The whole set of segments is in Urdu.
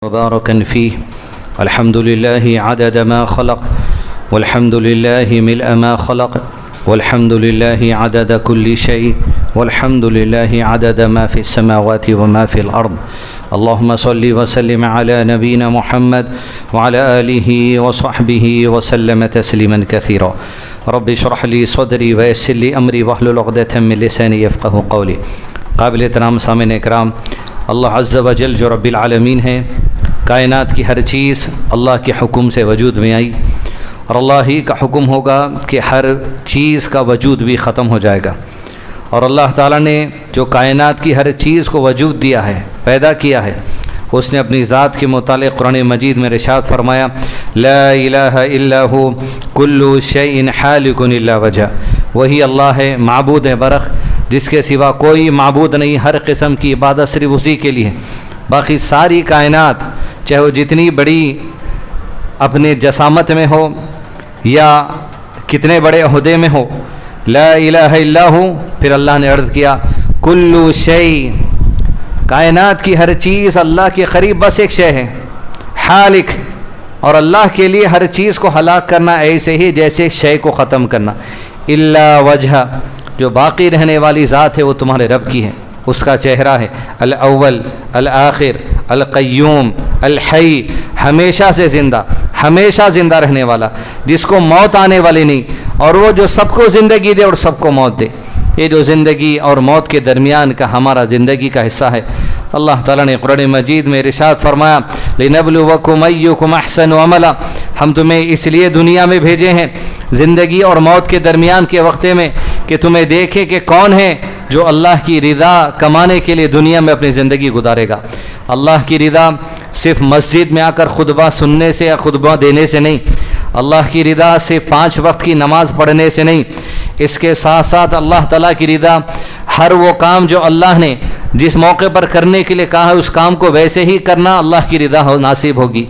مباركا فيه. الحمد لله عدد ما خلق، والحمد لله ملء ما خلق، والحمد لله عدد كل شيء، والحمد لله عدد ما في السماوات وما في الأرض. اللهم صل وسلم على نبينا محمد وعلى آله وصحبه وسلم تسليما كثيرا. رب اشرح لي صدري ويسر لي أمري واحلل عقدة من لساني يفقهوا قولي. قابل احترام سامعین اکرام، اللہ عز و جل جو رب العالمین ہے، کائنات کی ہر چیز اللہ کے حکم سے وجود میں آئی، اور اللہ ہی کا حکم ہوگا کہ ہر چیز کا وجود بھی ختم ہو جائے گا. اور اللہ تعالیٰ نے جو کائنات کی ہر چیز کو وجود دیا ہے، پیدا کیا ہے، اس نے اپنی ذات کے متعلق قرآن مجید میں ارشاد فرمایا، لا الہ الا ہو کل شیء حالک الا وجہ. وہی اللہ ہے، معبود ہے برحق، جس کے سوا کوئی معبود نہیں، ہر قسم کی عبادت صرف اسی کے لیے. باقی ساری کائنات چاہے وہ جتنی بڑی اپنے جسامت میں ہو یا کتنے بڑے عہدے میں ہو، لا الہ الا ہو. پھر اللہ نے عرض کیا کل شیء، کائنات کی ہر چیز اللہ کے قریب بس ایک شے ہے، حالک. اور اللہ کے لیے ہر چیز کو ہلاک کرنا ایسے ہی جیسے ایک شے کو ختم کرنا. الا وجہ، جو باقی رہنے والی ذات ہے وہ تمہارے رب کی ہے، اس کا چہرہ ہے الاول الآخر القیوم الحی، ہمیشہ سے زندہ، ہمیشہ زندہ رہنے والا، جس کو موت آنے والی نہیں، اور وہ جو سب کو زندگی دے اور سب کو موت دے. یہ جو زندگی اور موت کے درمیان کا ہمارا زندگی کا حصہ ہے. اللہ تعالیٰ نے قرآن مجید میں ارشاد فرمایا لِنَبْلُوَكُمْ أَيُّكُمْ أَحْسَنُ عَمَلًا، ہم تمہیں اس لیے دنیا میں بھیجے ہیں زندگی اور موت کے درمیان کے وقت میں کہ تمہیں دیکھے کہ کون ہے جو اللہ کی رضا کمانے کے لیے دنیا میں اپنی زندگی گزارے گا. اللہ کی رضا صرف مسجد میں آ کر خطبہ سننے سے یا خطبہ دینے سے نہیں، اللہ کی رضا صرف 5 وقت کی نماز پڑھنے سے نہیں، اس کے ساتھ ساتھ اللہ تعالیٰ کی رضا ہر وہ کام جو اللہ نے جس موقع پر کرنے کے لیے کہا ہے اس کام کو ویسے ہی کرنا، اللہ کی رضا ناصب ہوگی.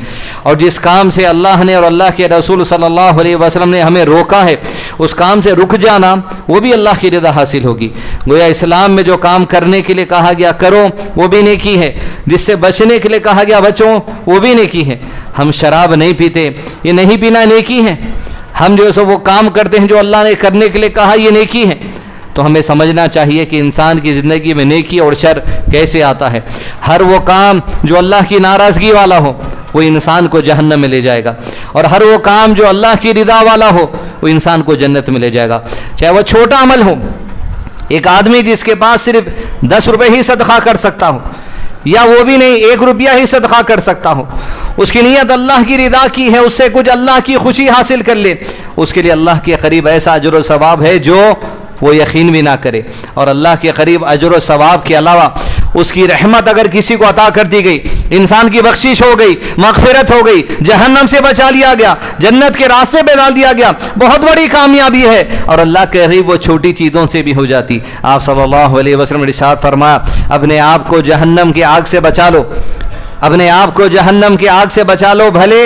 اور جس کام سے اللہ نے اور اللہ کے رسول صلی اللہ علیہ وسلم نے ہمیں روکا ہے اس کام سے رک جانا، وہ بھی اللہ کی رضا حاصل ہوگی. گویا اسلام میں جو کام کرنے کے لیے کہا گیا کرو وہ بھی نیکی ہے، جس سے بچنے کے لیے کہا گیا بچو وہ بھی نیکی ہے. ہم شراب نہیں پیتے، یہ نہیں پینا نیکی ہے. ہم جو ہے وہ کام کرتے ہیں جو اللہ نے کرنے کے لیے کہا یہ نیکی ہے. تو ہمیں سمجھنا چاہیے کہ انسان کی زندگی میں نیکی اور شر کیسے آتا ہے. ہر وہ کام جو اللہ کی ناراضگی والا ہو وہ انسان کو جہنم میں لے جائے گا، اور ہر وہ کام جو اللہ کی رضا والا ہو وہ انسان کو جنت میں لے جائے گا. چاہے وہ چھوٹا عمل ہو، ایک آدمی جس کے پاس صرف 10 روپے ہی صدقہ کر سکتا ہو، یا وہ بھی نہیں 1 روپیہ ہی صدقہ کر سکتا ہو، اس کی نیت اللہ کی رضا کی ہے، اس سے کچھ اللہ کی خوشی حاصل کر لے، اس کے لیے اللہ کے قریب ایسا اجر و ثواب ہے جو وہ یقین بھی نہ کرے. اور اللہ کے قریب اجر و ثواب کے علاوہ اس کی رحمت اگر کسی کو عطا کر دی گئی، انسان کی بخشش ہو گئی، مغفرت ہو گئی، جہنم سے بچا لیا گیا، جنت کے راستے پہ ڈال دیا گیا، بہت بڑی کامیابی ہے. اور اللہ کے قریب وہ چھوٹی چیزوں سے بھی ہو جاتی. آپ صلی اللہ علیہ وسلم نے ارشاد فرمایا اپنے آپ کو جہنم کی آگ سے بچا لو، اپنے آپ کو جہنم کی آگ سے بچا لو، بھلے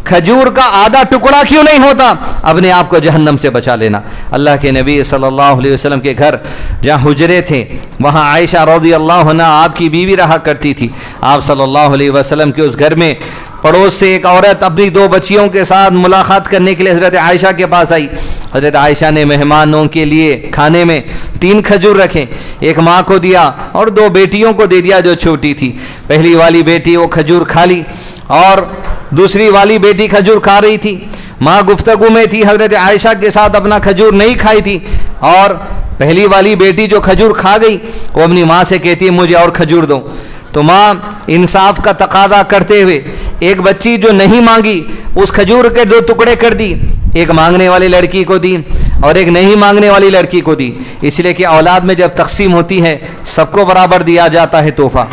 کھجور کا آدھا ٹکڑا کیوں نہیں ہوتا، اپنے آپ کو جہنم سے بچا لینا. اللہ کے نبی صلی اللہ علیہ وسلم کے گھر جہاں حجرے تھے وہاں عائشہ رضی اللہ عنہا آپ کی بیوی رہا کرتی تھی. آپ صلی اللہ علیہ وسلم کے اس گھر میں پڑوس سے ایک عورت اپنی 2 بچیوں کے ساتھ ملاقات کرنے کے لیے حضرت عائشہ کے پاس آئی. حضرت عائشہ نے مہمانوں کے لیے کھانے میں 3 کھجور رکھے، ایک ماں کو دیا اور 2 بیٹیوں کو دے دیا جو چھوٹی تھی. پہلی والی بیٹی وہ کھجور کھا لی اور دوسری والی بیٹی کھجور کھا رہی تھی. ماں گفتگو میں تھی، حضرت عائشہ کے ساتھ اپنا کھجور نہیں کھائی تھی، اور پہلی والی بیٹی جو کھجور کھا گئی وہ اپنی ماں سے کہتی ہے مجھے اور کھجور دو. تو ماں انصاف کا تقاضا کرتے ہوئے ایک بچی جو نہیں مانگی اس کھجور کے 2 ٹکڑے کر دی، ایک مانگنے والی لڑکی کو دی اور ایک نہیں مانگنے والی لڑکی کو دی. اس لیے کہ اولاد میں جب تقسیم ہوتی ہے سب کو برابر دیا جاتا ہے تحفہ.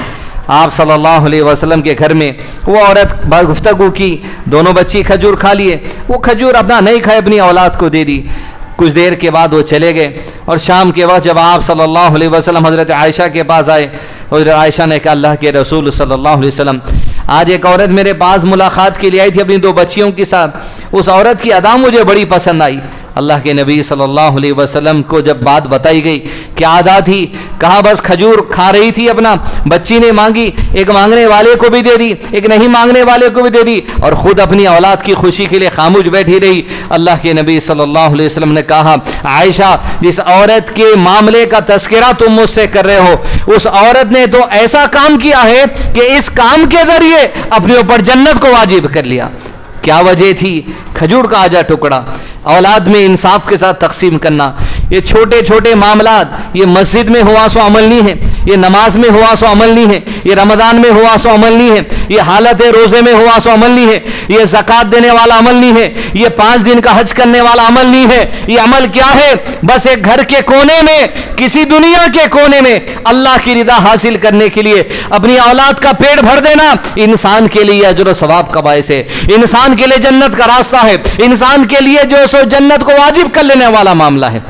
آپ صلی اللہ علیہ وسلم کے گھر میں وہ عورت گفتگو کی، دونوں بچی کھجور کھا لیے، وہ کھجور اپنا نہیں کھائے اپنی اولاد کو دے دی. کچھ دیر کے بعد وہ چلے گئے، اور شام کے وقت جب آپ صلی اللہ علیہ وسلم حضرت عائشہ کے پاس آئے، حضرت عائشہ نے کہا اللہ کے رسول صلی اللہ علیہ وسلم آج ایک عورت میرے پاس ملاقات کے لیے آئی تھی اپنی 2 بچیوں کے ساتھ، اس عورت کی ادا مجھے بڑی پسند آئی. اللہ کے نبی صلی اللہ علیہ وسلم کو جب بات بتائی گئی کیا عادت تھی, کہا بس کھجور کھا رہی تھی, اپنا بچی نے مانگی, ایک مانگنے والے کو بھی دے دی, ایک نہیں مانگنے والے کو بھی دے دی, اور خود اپنی اولاد کی خوشی کے لیے خاموش بیٹھی رہی. اللہ کے نبی صلی اللہ علیہ وسلم نے کہا عائشہ جس عورت کے معاملے کا تذکرہ تم مجھ سے کر رہے ہو اس عورت نے تو ایسا کام کیا ہے کہ اس کام کے ذریعے اپنے اوپر جنت کو واجب کر لیا. کیا وجہ تھی؟ کھجور کا آجا ٹکڑا, اولاد میں انصاف کے ساتھ تقسیم کرنا. یہ چھوٹے چھوٹے معاملات یہ مسجد میں ہوا سو عمل نہیں ہے, یہ نماز میں ہوا سو عمل نہیں ہے, یہ رمضان میں ہوا سو عمل نہیں ہے, یہ حالت روزے میں ہوا سو عمل نہیں ہے, یہ زکوٰۃ دینے والا عمل نہیں ہے, یہ 5 دن کا حج کرنے والا عمل نہیں ہے. یہ عمل کیا ہے؟ بس ایک گھر کے کونے میں, کسی دنیا کے کونے میں اللہ کی رضا حاصل کرنے کے لیے اپنی اولاد کا پیٹ بھر دینا انسان کے لیے اجر و ثواب کا باعث ہے, انسان کے لیے جنت کا راستہ ہے, انسان کے لیے جو سو جنت کو واجب کر لینے والا معاملہ ہے.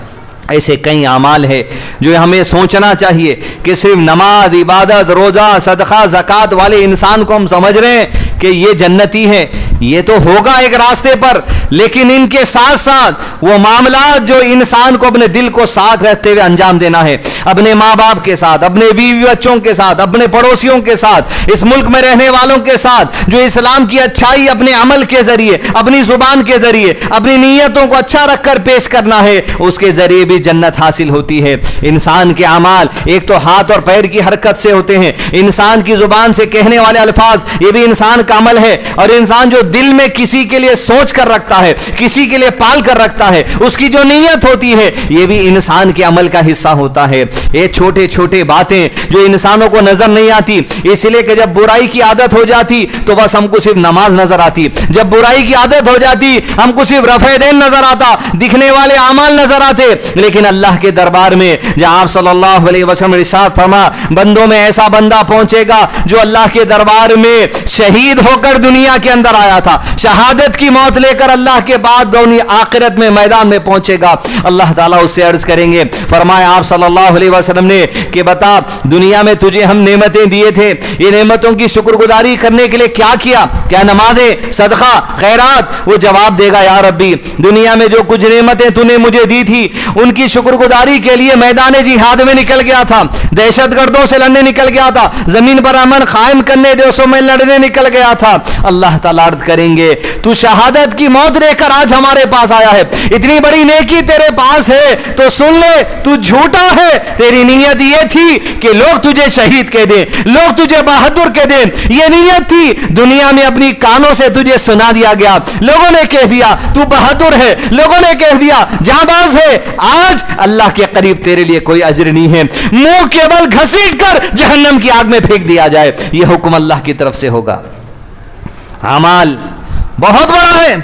ایسے کئی اعمال ہے جو ہمیں سوچنا چاہیے کہ صرف نماز, عبادت, روزہ, صدقہ, زکوٰۃ والے انسان کو ہم سمجھ رہے ہیں کہ یہ جنتی ہے. یہ تو ہوگا ایک راستے پر, لیکن ان کے ساتھ ساتھ وہ معاملات جو انسان کو اپنے دل کو صاف رکھتے ہوئے انجام دینا ہے, اپنے ماں باپ کے ساتھ, اپنے بیوی بچوں کے ساتھ, اپنے پڑوسیوں کے ساتھ, اس ملک میں رہنے والوں کے ساتھ, جو اسلام کی اچھائی اپنے عمل کے ذریعے, اپنی زبان کے ذریعے, اپنی نیتوں کو اچھا رکھ کر پیش کرنا ہے, اس کے ذریعے بھی جنت حاصل ہوتی ہے. انسان کے اعمال ایک تو ہاتھ اور پیر کی حرکت سے ہوتے ہیں, انسان کی زبان سے کہنے والے الفاظ یہ بھی انسان کا عمل ہے, اور انسان جو دل میں کسی کے لیے سوچ کر رکھتا ہے, کسی کے لیے پال کر رکھتا ہے, اس کی جو نیت ہوتی ہے یہ بھی انسان کے عمل کا حصہ ہوتا ہے. یہ چھوٹے چھوٹے باتیں جو انسانوں کو نظر نہیں آتی, اس لیے کہ جب برائی کی عادت ہو جاتی تو بس ہم کو صرف نماز نظر آتی, جب برائی کی عادت ہو جاتی ہم کو صرف رفع دین نظر آتا, دکھنے والے اعمال نظر آتے. لیکن اللہ کے دربار میں جہاں آپ صلی اللہ علیہ وسلم ارشاد فرما بندوں میں ایسا بندہ پہنچے گا جو اللہ کے دربار میں شہید ہو کر دنیا کے اندر آیا تھا, شہادت کی موت لے کر اللہ کے بعد آخرت میں میدان میں پہنچے گا. اللہ تعالیٰ اس سے عرض کریں گے, فرمایا آپ صلی اللہ علیہ وسلم نے کہ بتا دنیا میں تجھے ہم نعمتیں دیے تھے, یہ نعمتوں کی شکر گزاری کرنے کے لیے کیا کیا؟ کیا نمازیں, صدقہ, خیرات؟ وہ جواب دے گا یا ربی دنیا میں جو کچھ نعمتیں تو نے مجھے دی تھی ان کی شکر گزاری کے لیے میدان جہاد میں نکل گیا تھا, دہشت گردوں سے لڑنے نکل گیا تھا, زمین پر امن قائم کرنے دیسوں میں لڑنے نکل گیا تھا. اللہ تعالیٰ عرض کریں گے تو شہادت کی موت لے کر آج ہمارے پاس آیا ہے, اتنی بڑی نیکی تیرے پاس ہے تو سن لے تو جھوٹا ہے. تیری نیت یہ تھی کہ لوگ تجھے شہید کہہ دیں, لوگ تجھے بہادر کہہ دیں, یہ نیت تھی. دنیا میں اپنی کانوں سے تجھے سنا دیا گیا, لوگوں نے کہہ دیا تو بہادر ہے, لوگوں نے کہہ دیا جانباز ہے. آج اللہ کے قریب تیرے لیے کوئی اجر نہیں ہے, منہ کے بل گھسیٹ کر جہنم کی آگ میں پھینک دیا جائے. یہ حکم اللہ کی طرف سے ہوگا. اعمال بہت بڑا ہے,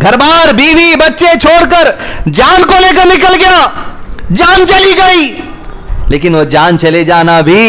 گھر بار بیوی بچے چھوڑ کر جان کو لے کر نکل گیا, جان چلی گئی, لیکن وہ جان چلے جانا بھی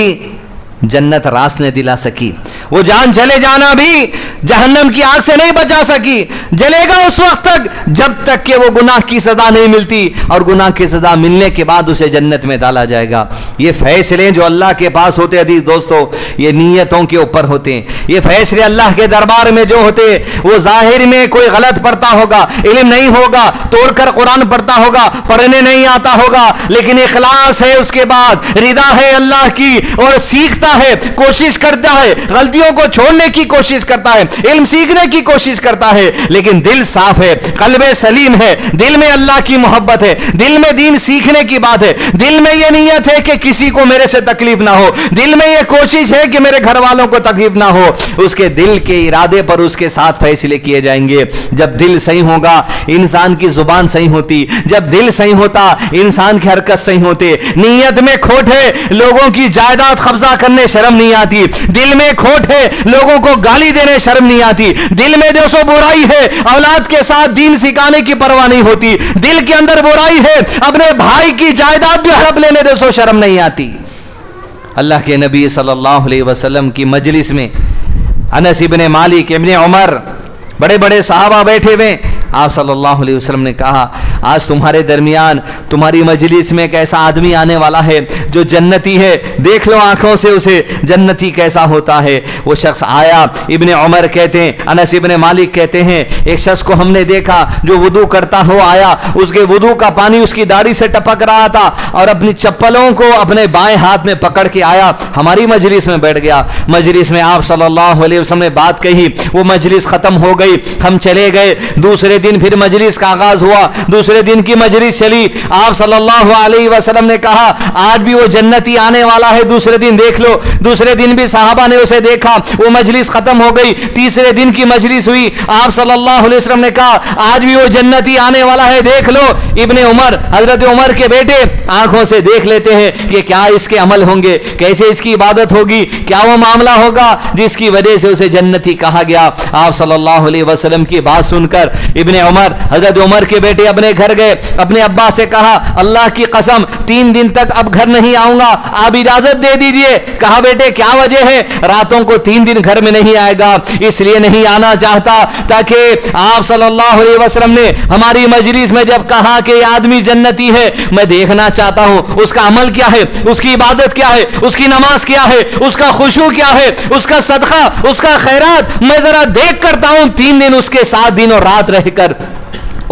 جنت راس نے دلا سکی, وہ جان چلے جانا بھی جہنم کی آگ سے نہیں بچا سکی. جلے گا اس وقت تک جب تک کہ وہ گناہ کی سزا نہیں ملتی, اور گناہ کی سزا ملنے کے بعد اسے جنت میں ڈالا جائے گا. یہ فیصلے جو اللہ کے پاس ہوتے عزیز دوستو یہ نیتوں کے اوپر ہوتے ہیں. یہ فیصلے اللہ کے دربار میں جو ہوتے وہ ظاہر میں کوئی غلط پڑھتا ہوگا, علم نہیں ہوگا, توڑ کر قرآن پڑھتا ہوگا, پڑھنے نہیں آتا ہوگا, لیکن اخلاص ہے, اس کے بعد رضا ہے اللہ کی, اور سیکھتا ہے, کوشش کرتا ہے, غلطیوں کو چھوڑنے کی کوشش کرتا ہے, علم سیکھنے کی کوشش کرتا ہے, لیکن دل صاف ہے, قلب سلیم ہے, دل میں اللہ کی محبت ہے, دل میں دین سیکھنے کی بات ہے, دل میں یہ نیت ہے کہ کسی کو میرے سے تکلیف نہ ہو, دل میں یہ کوشش ہے کہ میرے گھر والوں کو تکلیف نہ ہو. اس کے دل کے ارادے پر اس کے ساتھ فیصلے کیے جائیں گے. جب دل صحیح ہوگا انسان کی زبان صحیح ہوتی, جب دل صحیح ہوتا انسان کی حرکت صحیح ہوتے. نیت میں کھوٹ ہے, لوگوں کی جائیداد قبضہ کرنے شرم نہیں آتی. دل میں کھوٹ ہے, لوگوں کو گالی دینے شرم نہیں آتی. دل میں جو سو برائی ہے, اولاد کے ساتھ دین سکھانے کی پرواہ نہیں ہوتی. دل کے اندر برائی ہے, اپنے بھائی کی جائیداد بھی ہڑپ لینے جو سو شرم نہیں آتی. اللہ کے نبی صلی اللہ علیہ وسلم کی مجلس میں انس ابن مالک, ابن عمر, بڑے بڑے صحابہ بیٹھے ہوئے. آپ صلی اللہ علیہ وسلم نے کہا آج تمہارے درمیان تمہاری مجلس میں ایک ایسا آدمی آنے والا ہے جو جنتی ہے، دیکھ لو آنکھوں سے اسے، جنتی کیسا ہوتا ہے۔ وہ شخص آیا، ابن عمر کہتے ہیں، انس ابن مالک کہتے ہیں ایک شخص کو ہم نے دیکھا جو وضو کرتا ہو آیا، اس کے وضو کا پانی اس کی داڑھی سے ٹپک رہا تھا اور اپنی چپلوں کو اپنے بائیں ہاتھ میں پکڑ کے آیا، ہماری مجلس میں بیٹھ گیا۔ مجلس میں آپ صلی اللہ علیہ وسلم نے بات کہی، وہ مجلس ختم ہو گئی، ہم چلے گئے۔ دوسرے دن پھر مجلس کا آغاز ہوا، دوسرے دن کی مجلس چلی، آپ صلی اللہ علیہ وسلم نے کہا آج بھی وہ جنتی آنے والا ہے، دوسرے دن دیکھ لو۔ دوسرے دن بھی صحابہ نے اسے دیکھا، وہ مجلس ختم ہو گئی، تیسرے دن کی مجلس ہوئی، آپ صلی اللہ علیہ وسلم نے کہا آج بھی وہ جنتی آنے والا ہے، دیکھ لو۔ ابن عمر، حضرت عمر کے بیٹے، آنکھوں سے دیکھ لیتے ہیں کہ کیا اس کے عمل ہوں گے، کیسے اس کی عبادت ہوگی، کیا وہ معاملہ ہوگا جس کی وجہ سے اسے جنتی کہا گیا۔ آپ صلی اللہ علیہ وسلم کی بات سن کر ابن عمر، حضرت عمر کے بیٹے اپنے گھر گئے، اپنے ابا سے کہا اللہ کی قسم 3 دن تک اب گھر نہیں آؤں گا، آپ اجازت دے دیجئے۔ کہا بیٹے کیا وجہ ہے؟ راتوں کو 3 دن گھر میں نہیں آئے گا، اس لیے نہیں آنا چاہتا تاکہ آپ صلی اللہ علیہ وسلم نے ہماری مجلس میں جب کہا کہ یہ آدمی جنتی ہے، میں دیکھنا چاہتا ہوں اس کا عمل کیا ہے، اس کی عبادت کیا ہے، اس کی نماز کیا ہے، اس کا خشوع کیا ہے، اس کا صدقہ، اس کا خیرات، میں ذرا دیکھ کرتا ہوں۔ 3 دن اس کے ساتھ دن اور رات رہ کر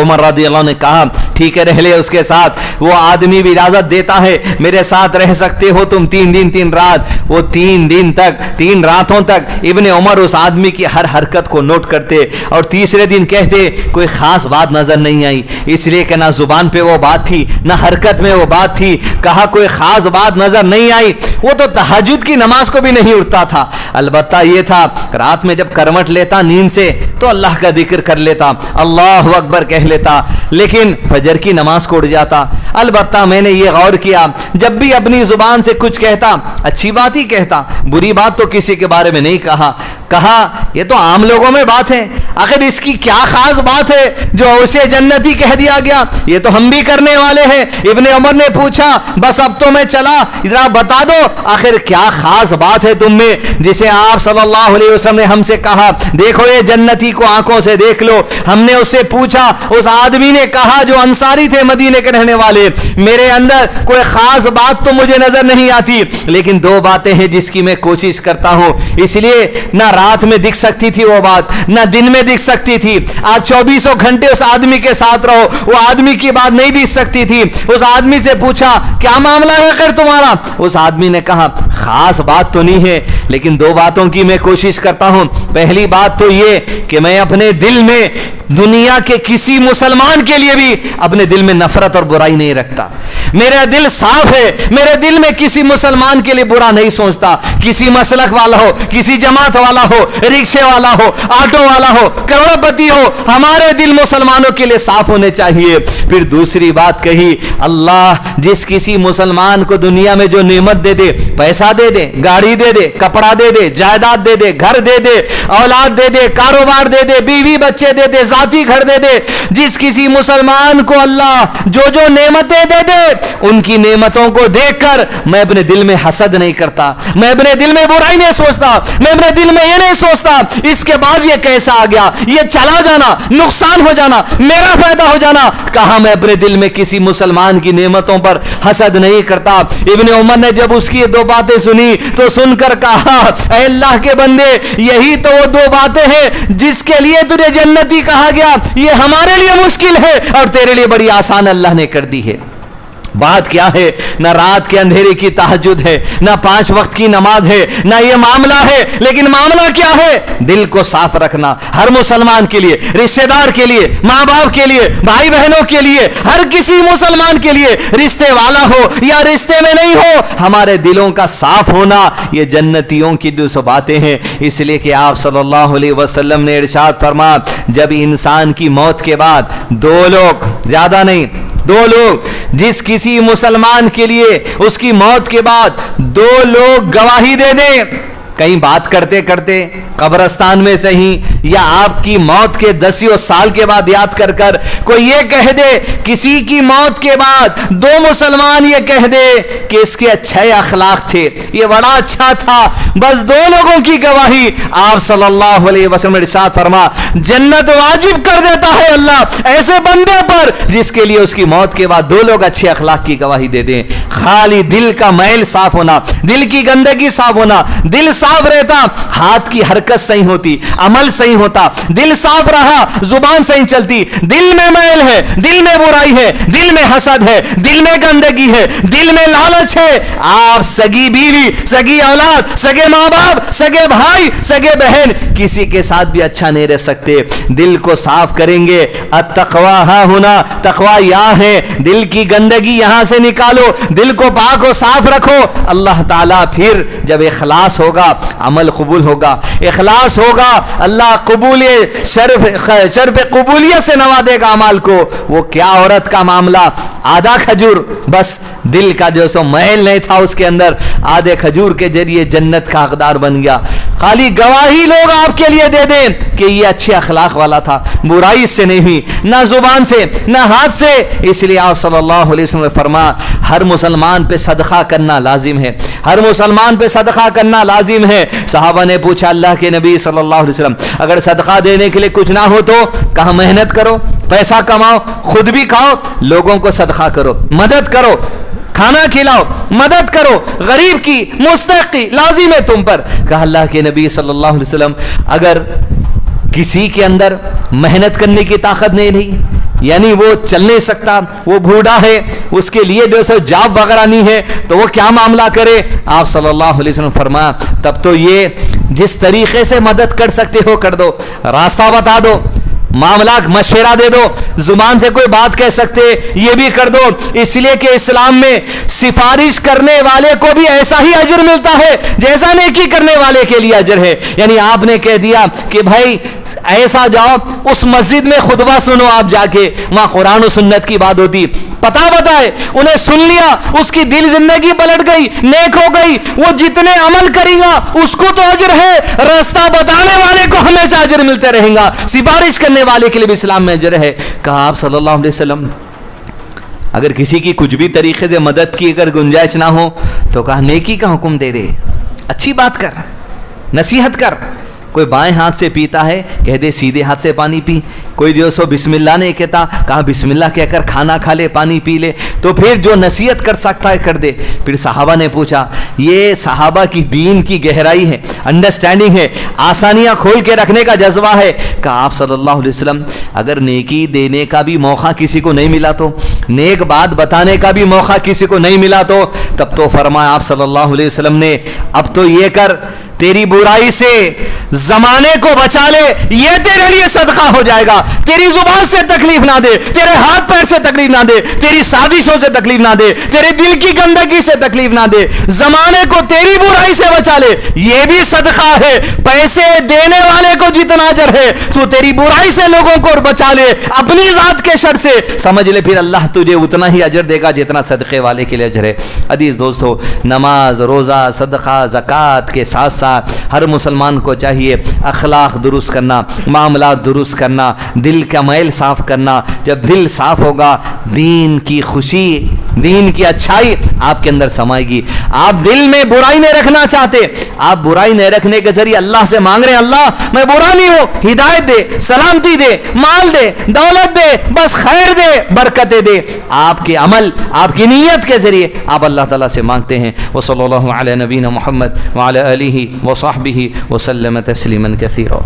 عمر رضی اللہ عنہ نے کہا ٹھیک ہے رہ لے اس کے ساتھ، وہ آدمی بھی اجازت دیتا ہے میرے ساتھ رہ سکتے ہو تم 3 دن 3 رات۔ وہ 3 دن تک 3 راتوں تک ابن عمر اس آدمی کی ہر حرکت کو نوٹ کرتے اور تیسرے دن کہتے کوئی خاص بات نظر نہیں آئی، اس لیے کہ نہ زبان پہ وہ بات تھی نہ حرکت میں وہ بات تھی، کہا کوئی خاص بات نظر نہیں آئی۔ وہ تو تہجد کی نماز کو بھی نہیں اٹھتا تھا، البتہ یہ تھا رات میں جب کرمٹ لیتا نیند سے تو اللہ کا ذکر کر لیتا، اللہ اکبر کہہ لیتا، لیکن فجر کی نماز کو اٹھ جاتا۔ البتہ میں نے یہ غور کیا جب بھی اپنی زبان سے کچھ کہتا اچھی بات ہی کہتا، بری بات تو کسی کے بارے میں نہیں کہا۔ کہا یہ تو عام لوگوں میں بات ہے، آخر اس کی کیا خاص بات ہے جو اسے جنتی کہہ دیا گیا، یہ تو ہم بھی کرنے والے ہیں۔ ابن عمر نے پوچھا بس اب تو میں چلا، ذرا بتا دو آخر کیا خاص بات ہے تم میں جسے آپ صلی اللہ علیہ وسلم نے ہم سے کہا دیکھو یہ جنتی کو آنکھوں سے دیکھ لو۔ ہم نے اس سے پوچھا، اس آدمی نے کہا جو انصاری تھے مدینے کے رہنے والے، میرے اندر کوئی خاص بات تو مجھے نظر نہیں آتی، لیکن 2 باتیں ہیں جس کی میں کوشش کرتا ہوں، اس لیے نہ رات میں دکھ سکتی تھی وہ بات نہ دن میں دکھ سکتی تھی، آج 24 گھنٹے اس آدمی کے ساتھ رہو وہ آدمی کی بات نہیں دکھ سکتی تھی۔ اس آدمی سے پوچھا کیا معاملہ ہے خیر تمہارا؟ اس آدمی نے کہا خاص بات تو نہیں ہے لیکن 2 باتوں کی میں کوشش کرتا ہوں۔ پہلی بات تو یہ کہ میں اپنے دل میں دنیا کے کسی مسلمان کے لیے بھی اپنے دل میں نفرت اور برائی نہیں رکھتا، میرا دل صاف ہے، میرے دل میں کسی مسلمان کے لیے برا نہیں سوچتا، کسی مسلک والا ہو، کسی جماعت والا ہو، رکشے والا ہو، آٹو والا ہو، کروڑ پتی ہو، ہمارے دل مسلمانوں کے لیے صاف ہونے چاہیے۔ پھر دوسری بات کہی اللہ جس کسی مسلمان کو دنیا میں جو نعمت دے دے، پیسہ دے دے، گاڑی دے دے، کپڑا دے دے، جائیداد دے دے، گھر دے دے، اولاد دے دے، کاروبار دے دے، بیوی بچے دے دے، ذاتی گھر دے دے، جس کسی مسلمان کو اللہ جو نعمتیں دے دے ان کی نعمتوں کو دیکھ کر میں اپنے دل میں حسد نہیں کرتا، میں اپنے دل میں برائی نہیں سوچتا، میں اپنے دل میں یہ نہیں سوچتا اس کے بعد یہ کیسا آ گیا، یہ چلا جانا، نقصان ہو جانا، میرا فائدہ ہو جانا۔ کہا میں اپنے دل میں کسی مسلمان کی نعمتوں پر حسد نہیں کرتا۔ ابن عمر نے جب اس کی 2 باتیں سنی تو سن کر کہا اے اللہ کے بندے یہی تو وہ 2 باتیں ہیں جس کے لیے تجھے جنتی کہا گیا، یہ ہمارے لیے مشکل ہے اور تیرے لیے بڑی آسان اللہ نے کر دی ہے۔ بات کیا ہے؟ نہ رات کے اندھیرے کی تہجد ہے، نہ 5 وقت کی نماز ہے، نہ یہ معاملہ ہے، لیکن معاملہ کیا ہے؟ دل کو صاف رکھنا، ہر مسلمان کے لیے، رشتہ دار کے لیے، ماں باپ کے لیے، بھائی بہنوں کے لیے، ہر کسی مسلمان کے لیے، رشتے والا ہو یا رشتے میں نہیں ہو، ہمارے دلوں کا صاف ہونا یہ جنتیوں کی جو باتیں ہیں۔ اس لیے کہ آپ صلی اللہ علیہ وسلم نے ارشاد فرمایا جب انسان کی موت کے بعد 2 لوگ، زیادہ نہیں 2 لوگ، جس کسی مسلمان کے لیے اس کی موت کے بعد 2 لوگ گواہی دے دیں، کہیں بات کرتے کرتے قبرستان میں سے ہی یا آپ کی موت کے 10 سال کے بعد یاد کر کر کوئی یہ کہہ دے، کسی کی موت کے بعد 2 مسلمان یہ کہہ دے کہ اس کے اچھے اخلاق تھے، یہ بڑا اچھا تھا، بس دو لوگوں کی گواہی. آپ صلی اللہ علیہ وسلم نے ارشاد فرما جنت واجب کر دیتا ہے اللہ ایسے بندے پر جس کے لیے اس کی موت کے بعد دو لوگ اچھے اخلاق کی گواہی دے دیں. خالی دل کا میل صاف ہونا, دل کی گندگی صاف ہونا, دل صاف رہتا, ہاتھ کی حرکت صحیح ہوتی, عمل صحیح ہوتا, دل صاف رہا, زبان صحیح چلتی. دل میں میل ہے, دل میں برائی ہے, دل میں حسد ہے, دل میں گندگی ہے, دل میں لالچ ہے, آپ سگی بیوی, سگی اولاد, سگے ماں باپ, سگے بھائی, سگے بہن کسی کے ساتھ بھی اچھا نہیں رہ سکتے. دل کو صاف کریں گے. التقوی ہاں ہونا, تقوی یہاں ہے, دل کی گندگی یہاں سے نکالو, دل کو پاک و صاف رکھو. اللہ تعالیٰ پھر جب اخلاص ہوگا عمل قبول ہوگا, اخلاص ہوگا اللہ قبول شرف قبولیت سے نوازے گا اعمال کو. وہ کیا عورت کا معاملہ, آدھا کھجور, بس دل کا جو سو محل نہیں تھا اس کے اندر, آدھے کھجور کے ذریعے جنت کا حقدار بن گیا. خالی گواہی لوگ آپ کے لیے دے دیں کہ یہ اچھے اخلاق والا تھا, برائی سے نہیں ہوئی, نہ زبان سے نہ ہاتھ سے. اس لیے آپ صلی اللہ علیہ وسلم نے فرمایا ہر مسلمان پہ صدقہ کرنا لازم ہے, ہر مسلمان پہ صدقہ کرنا لازم ہے. صحابہ نے پوچھا اللہ کے نبی صلی اللہ علیہ وسلم اگر صدقہ دینے کے لیے کچھ نہ ہو تو کہا محنت کرو, پیسہ کماؤ, خود بھی کھاؤ, لوگوں کو صدقہ کرو, مدد کرو, کھانا کھلاؤ, مدد کرو, غریب کی مستحق کی لازم ہے تم پر. کہا اللہ کے نبی صلی اللہ علیہ وسلم اگر کسی کے اندر محنت کرنے کی طاقت نہیں, یعنی وہ چل نہیں سکتا, وہ بوڑھا ہے, اس کے لیے جو سو جاب وغیرہ نہیں ہے, تو وہ کیا معاملہ کرے؟ آپ صلی اللہ علیہ وسلم فرمایا تب تو یہ جس طریقے سے مدد کر سکتے ہو کر دو, راستہ بتا دو, معاملہ مشورہ دے دو, زبان سے کوئی بات کہہ سکتے یہ بھی کر دو. اس لیے کہ اسلام میں سفارش کرنے والے کو بھی ایسا ہی اجر ملتا ہے جیسا نیکی کرنے والے کے لیے اجر ہے. یعنی آپ نے کہہ دیا کہ بھائی ایسا جاؤ اس مسجد میں خطبہ سنو, آپ جا کے وہاں قرآن و سنت کی بات ہوتی, پتہ بتائے انہیں سن لیا, اس کی دل زندگی پلٹ گئی, نیک ہو گئی, وہ جتنے عمل کرے گا اس کو تو اجر ہے, راستہ بتانے والے کو ہمیشہ اجر ملتے رہیں گا, سفارش کرنے والے کے لیے بھی اسلام میں اجر ہے. کہا آپ صلی اللہ علیہ وسلم اگر کسی کی کچھ بھی طریقے سے مدد کی اگر گنجائش نہ ہو تو کہا نیکی کا حکم دے دے, اچھی بات کر, نصیحت کر. کوئی بائیں ہاتھ سے پیتا ہے کہہ دے سیدھے ہاتھ سے پانی پی, کوئی جو سو بسم اللہ نہیں کہتا کہا بسم اللہ کہہ کر کھانا کھا لے, پانی پی لے. تو پھر جو نصیحت کر سکتا ہے کر دے. پھر صحابہ نے پوچھا, یہ صحابہ کی دین کی گہرائی ہے, انڈرسٹینڈنگ ہے, آسانیاں کھول کے رکھنے کا جذبہ ہے. کہا آپ صلی اللہ علیہ وسلم اگر نیکی دینے کا بھی موقع کسی کو نہیں ملا تو, نیک بات بتانے کا بھی موقع کسی کو نہیں ملا تو, تب تو فرمایا آپ صلی اللہ علیہ وسلم نے اب تو یہ کر, تیری برائی سے زمانے کو بچا لے, یہ تیرے لیے صدقہ ہو جائے گا. تیری زبان سے تکلیف نہ دے, تیرے ہاتھ پیر سے تکلیف نہ دے, تیری سازشوں سے تکلیف نہ دے, تیرے دل کی گندگی سے تکلیف نہ دے, زمانے کو تیری برائی سے بچا لے, یہ بھی صدقہ ہے. پیسے دینے والے کو جتنا اجر ہے تو تیری برائی سے لوگوں کو بچا لے اپنی ذات کے شر سے, سمجھ لے پھر اللہ تجھے اتنا ہی اجر دے گا جتنا صدقے والے کے لیے اجر ہے. عزیز دوستو, نماز, روزہ, صدقہ, زکوٰۃ کے ساتھ ساتھ ہر مسلمان کو چاہیے اخلاق درست کرنا, معاملات درست کرنا, دل کا میل صاف کرنا. جب دل صاف ہوگا دین کی خوشی, دین کی اچھائی آپ کے اندر سمائے گی. آپ دل میں برائی نہیں رکھنا چاہتے, آپ برائی نہیں رکھنے کے ذریعے اللہ سے مانگ رہے ہیں اللہ میں برا نہیں ہوں, ہدایت دے, سلامتی دے, مال دے, دولت دے, بس خیر دے, برکتیں دے. آپ کے عمل, آپ کی نیت کے ذریعے آپ اللہ تعالیٰ سے مانگتے ہیں. وصلی اللہ علی نبینا محمد وعلی آلہ وصحبہ وسلم تسلیما کثیرا.